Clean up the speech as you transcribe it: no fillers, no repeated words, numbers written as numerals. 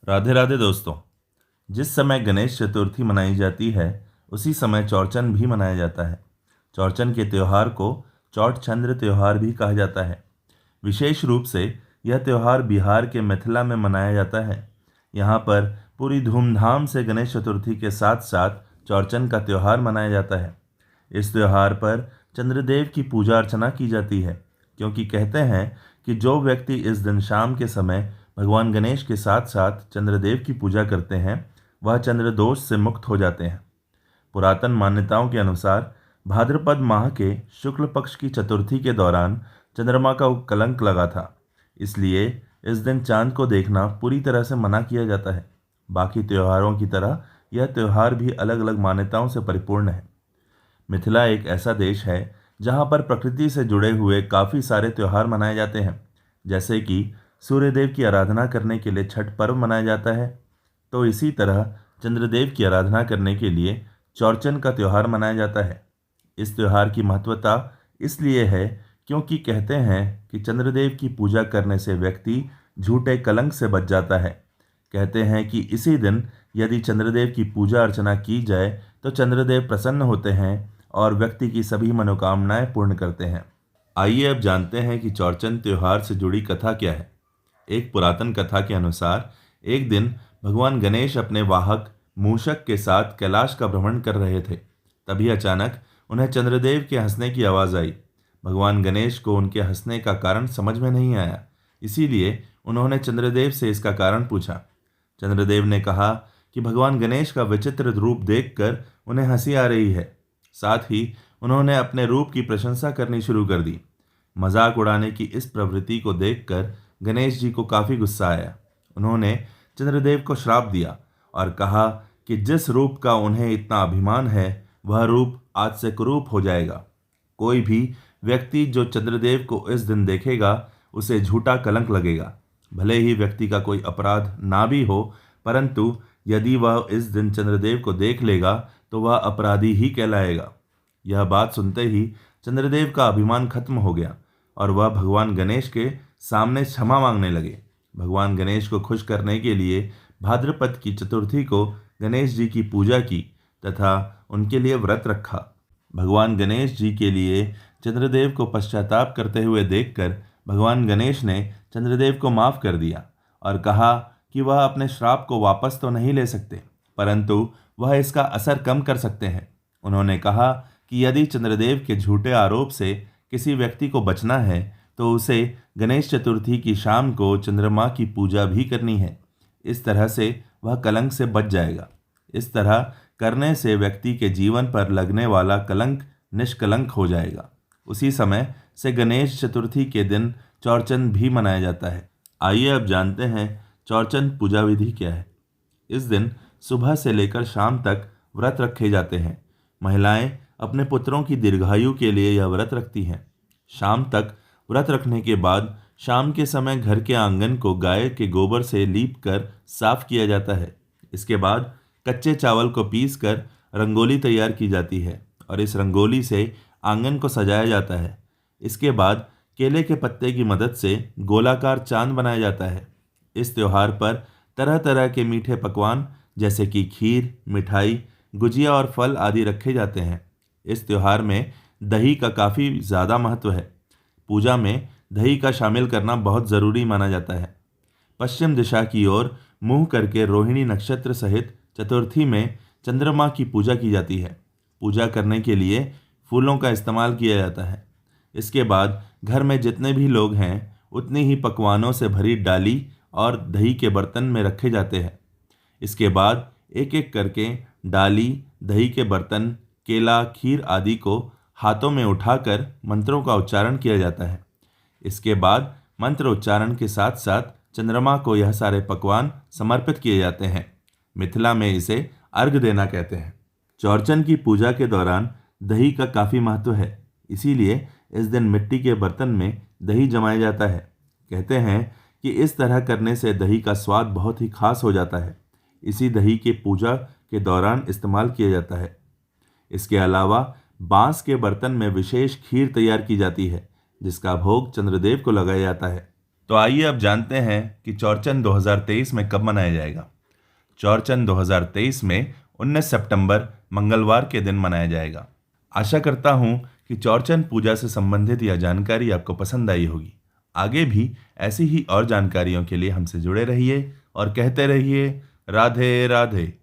राधे राधे दोस्तों। जिस समय गणेश चतुर्थी मनाई जाती है उसी समय चौरचन भी मनाया जाता है। चौरचन के त्यौहार को चौठ चंद्र त्यौहार भी कहा जाता है। विशेष रूप से यह त्यौहार बिहार के मिथिला में मनाया जाता है। यहाँ पर पूरी धूमधाम से गणेश चतुर्थी के साथ साथ चौरचन का त्यौहार मनाया जाता है। इस त्यौहार पर चंद्रदेव की पूजा अर्चना की जाती है, क्योंकि कहते हैं कि जो व्यक्ति इस दिन शाम के समय भगवान गणेश के साथ साथ चंद्रदेव की पूजा करते हैं वह चंद्र दोष से मुक्त हो जाते हैं। पुरातन मान्यताओं के अनुसार भाद्रपद माह के शुक्ल पक्ष की चतुर्थी के दौरान चंद्रमा का कलंक लगा था, इसलिए इस दिन चांद को देखना पूरी तरह से मना किया जाता है। बाकी त्योहारों की तरह यह त्यौहार भी अलग अलग मान्यताओं से परिपूर्ण है। मिथिला एक ऐसा देश है जहाँ पर प्रकृति से जुड़े हुए काफ़ी सारे त्यौहार मनाए जाते हैं। जैसे कि सूर्यदेव की आराधना करने के लिए छठ पर्व मनाया जाता है, तो इसी तरह चंद्रदेव की आराधना करने के लिए चौरचन का त्यौहार मनाया जाता है। इस त्यौहार की महत्वता इसलिए है क्योंकि कहते हैं कि चंद्रदेव की पूजा करने से व्यक्ति झूठे कलंक से बच जाता है। कहते हैं कि इसी दिन यदि चंद्रदेव की पूजा अर्चना की जाए तो चंद्रदेव प्रसन्न होते हैं और व्यक्ति की सभी मनोकामनाएं पूर्ण करते हैं। आइए अब जानते हैं कि चौरचन त्यौहार से जुड़ी कथा क्या है। एक पुरातन कथा के अनुसार एक दिन भगवान गणेश अपने वाहक मूषक के साथ कैलाश का भ्रमण कर रहे थे। तभी अचानक उन्हें चंद्रदेव के हंसने की आवाज़ आई। भगवान गणेश को उनके हंसने का कारण समझ में नहीं आया, इसीलिए उन्होंने चंद्रदेव से इसका कारण पूछा। चंद्रदेव ने कहा कि भगवान गणेश का विचित्र रूप देखकर उन्हें हंसी आ रही है। साथ ही उन्होंने अपने रूप की प्रशंसा करनी शुरू कर दी। मजाक उड़ाने की इस प्रवृत्ति को देखकर गणेश जी को काफ़ी गुस्सा आया। उन्होंने चंद्रदेव को श्राप दिया और कहा कि जिस रूप का उन्हें इतना अभिमान है वह रूप आज से कुरूप हो जाएगा। कोई भी व्यक्ति जो चंद्रदेव को इस दिन देखेगा उसे झूठा कलंक लगेगा। भले ही व्यक्ति का कोई अपराध ना भी हो, परंतु यदि वह इस दिन चंद्रदेव को देख लेगा तो वह अपराधी ही कहलाएगा। यह बात सुनते ही चंद्रदेव का अभिमान खत्म हो गया और वह भगवान गणेश के सामने क्षमा मांगने लगे। भगवान गणेश को खुश करने के लिए भाद्रपद की चतुर्थी को गणेश जी की पूजा की तथा उनके लिए व्रत रखा। भगवान गणेश जी के लिए चंद्रदेव को पश्चाताप करते हुए देखकर भगवान गणेश ने चंद्रदेव को माफ़ कर दिया और कहा कि वह अपने श्राप को वापस तो नहीं ले सकते, परंतु वह इसका असर कम कर सकते हैं। उन्होंने कहा कि यदि चंद्रदेव के झूठे आरोप से किसी व्यक्ति को बचना है तो उसे गणेश चतुर्थी की शाम को चंद्रमा की पूजा भी करनी है। इस तरह से वह कलंक से बच जाएगा। इस तरह करने से व्यक्ति के जीवन पर लगने वाला कलंक निष्कलंक हो जाएगा। उसी समय से गणेश चतुर्थी के दिन चौरचन भी मनाया जाता है। आइए अब जानते हैं चौरचन पूजा विधि क्या है। इस दिन सुबह से लेकर शाम तक व्रत रखे जाते हैं। महिलाएं अपने पुत्रों की दीर्घायु के लिए यह व्रत रखती हैं। शाम तक व्रत रखने के बाद शाम के समय घर के आंगन को गाय के गोबर से लीप कर साफ किया जाता है। इसके बाद कच्चे चावल को पीस कर रंगोली तैयार की जाती है और इस रंगोली से आंगन को सजाया जाता है। इसके बाद केले के पत्ते की मदद से गोलाकार चांद बनाया जाता है। इस त्यौहार पर तरह तरह के मीठे पकवान जैसे कि खीर, मिठाई, गुजिया और फल आदि रखे जाते हैं। इस त्यौहार में दही का काफ़ी ज़्यादा महत्व है। पूजा में दही का शामिल करना बहुत ज़रूरी माना जाता है। पश्चिम दिशा की ओर मुंह करके रोहिणी नक्षत्र सहित चतुर्थी में चंद्रमा की पूजा की जाती है। पूजा करने के लिए फूलों का इस्तेमाल किया जाता है। इसके बाद घर में जितने भी लोग हैं उतनी ही पकवानों से भरी डाली और दही के बर्तन में रखे जाते हैं। इसके बाद एक एक करके डाली, दही के बर्तन, केला, खीर आदि को हाथों में उठाकर मंत्रों का उच्चारण किया जाता है। इसके बाद मंत्र उच्चारण के साथ साथ चंद्रमा को यह सारे पकवान समर्पित किए जाते हैं। मिथिला में इसे अर्घ देना कहते हैं। चौरचन की पूजा के दौरान दही का काफ़ी महत्व है, इसीलिए इस दिन मिट्टी के बर्तन में दही जमाया जाता है। कहते हैं कि इस तरह करने से दही का स्वाद बहुत ही खास हो जाता है। इसी दही के पूजा के दौरान इस्तेमाल किया जाता है। इसके अलावा बांस के बर्तन में विशेष खीर तैयार की जाती है जिसका भोग चंद्रदेव को लगाया जाता है। तो आइए अब जानते हैं कि चौरचन 2023 में कब मनाया जाएगा। चौरचन 2023 में 19 सितंबर मंगलवार के दिन मनाया जाएगा। आशा करता हूँ कि चौरचन पूजा से संबंधित यह जानकारी आपको पसंद आई होगी। आगे भी ऐसी ही और जानकारियों के लिए हमसे जुड़े रहिए और कहते रहिए राधे राधे।